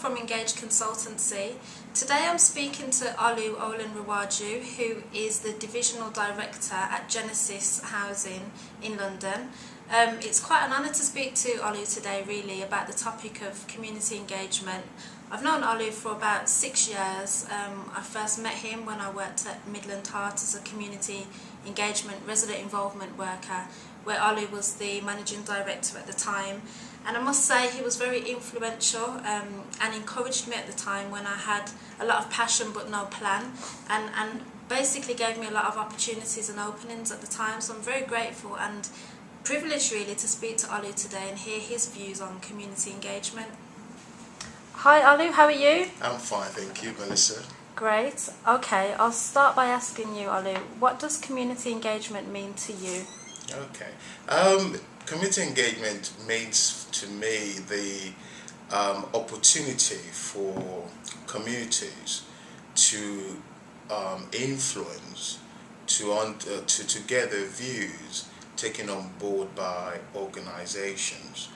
from Engage Consultancy. Today I'm speaking to Olu Olanrewaju, who is the Divisional Director at Genesis Housing in London. It's quite an honour to speak to Olu today, really, about the topic of community engagement. I've known Olu for about 6 years. I first met him when I worked at Midland Heart as a community engagement resident involvement worker, where Olu was the managing director at the time. And I must say he was very influential and encouraged me at the time when I had a lot of passion but no plan, and basically gave me a lot of opportunities and openings at the time. So I'm very grateful and privileged really to speak to Olu today and hear his views on community engagement. Hi Olu, how are you? I'm fine, thank you, Melissa. Great. Okay, I'll start by asking you, Olu, what does community engagement mean to you? Okay. Community engagement means to me the opportunity for communities to influence, to get their views taken on board by organizations.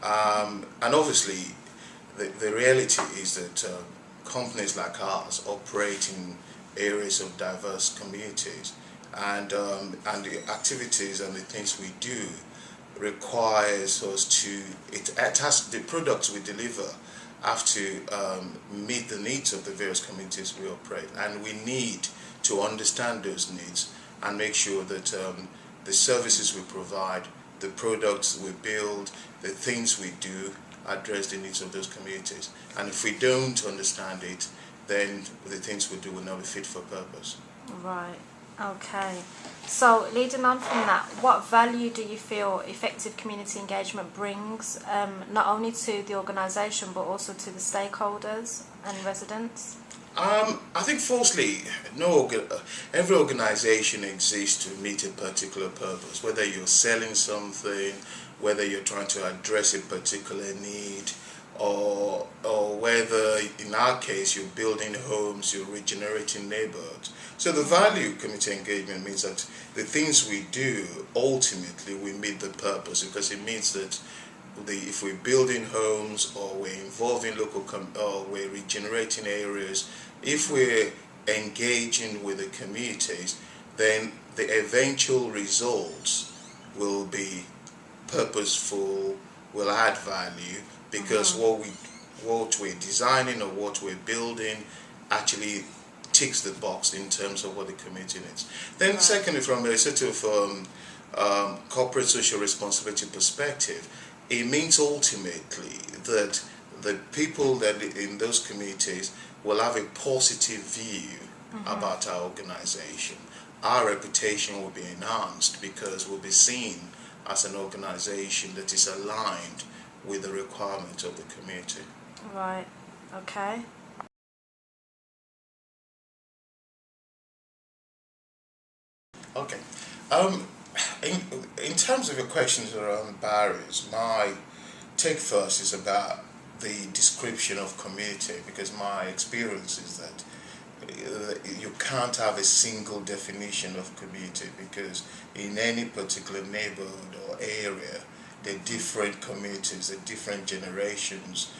And obviously, the reality is that companies like ours operate in areas of diverse communities, and the activities and the things we do requires us to, the products we deliver have to meet the needs of the various communities we operate, and we need to understand those needs and make sure that the services we provide, the products we build, the things we do address the needs of those communities. And if we don't understand it, then the things we do will not be fit for purpose. Right. Okay. So leading on from that, what value do you feel effective community engagement brings, not only to the organisation but also to the stakeholders and residents? I think firstly, every organisation exists to meet a particular purpose, whether you're selling something, whether you're trying to address a particular need, or whether, in our case, you're building homes, you're regenerating neighborhoods. So the value of community engagement means that the things we do, ultimately, we meet the purpose, because it means that if we're building homes, or we're involving or we're regenerating areas, if we're engaging with the communities, then the eventual results will be purposeful, will add value, because what we're designing or what we're building actually ticks the box in terms of what the community needs. Then secondly, from a sort of corporate social responsibility perspective, it means ultimately that the people that in those communities will have a positive view about our organization. Our reputation will be enhanced because we'll be seen as an organization that is aligned with the requirements of the community. Right. Okay. Okay. In terms of your questions around barriers, my take first is about the description of community, because my experience is that you can't have a single definition of community, because in any particular neighborhood or area, there are different communities, there are different generations.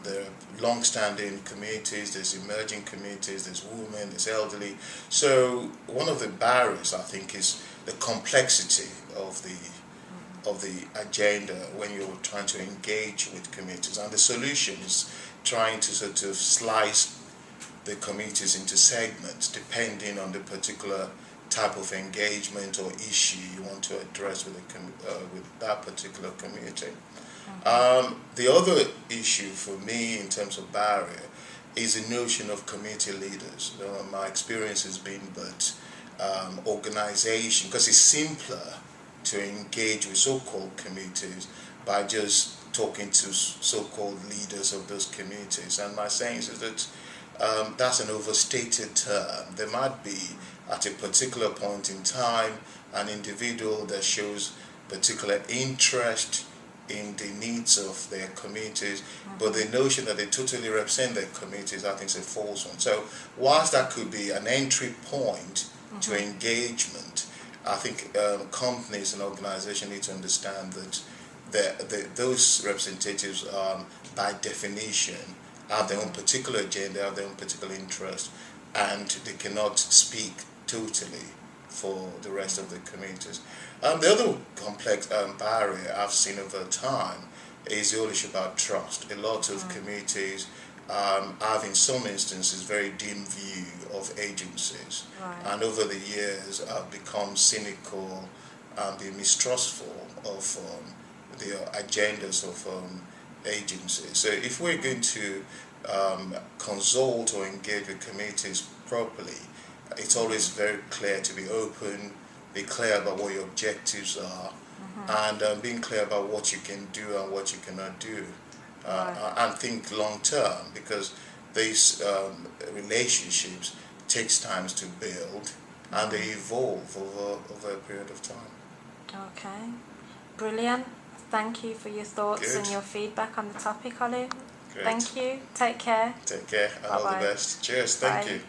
There are long-standing communities, there's emerging communities, there's women, there's elderly. So one of the barriers, I think, is the complexity of the agenda when you're trying to engage with communities, and the solution is trying to sort of slice the communities into segments depending on the particular type of engagement or issue you want to address with that particular community. The other issue for me in terms of barrier is the notion of community leaders. My experience has been that organization, because it's simpler to engage with so-called communities by just talking to so-called leaders of those communities. And my sense is that that's an overstated term. There might be, at a particular point in time, an individual that shows particular interest in the needs of their communities, but the notion that they totally represent their communities, I think, is a false one. So whilst that could be an entry point to engagement, I think companies and organizations need to understand that those representatives are, by definition, have their own particular agenda, have their own particular interest, and they cannot speak totally for the rest of the communities. The other complex barrier I've seen over time is the whole issue about trust. A lot of communities have, in some instances, very dim view of agencies, and over the years have become cynical and be mistrustful of the agendas of agencies. So if we're going to consult or engage with communities properly, it's always very clear to be open, be clear about what your objectives are, and being clear about what you can do and what you cannot do, and think long term, because these relationships takes time to build, and they evolve over a period of time. Okay, brilliant. Thank you for your thoughts Good. and your feedback on the topic, Olu. Great. Thank you. Take care. Take care and all the Bye-bye. best. Cheers. Thank Bye. you.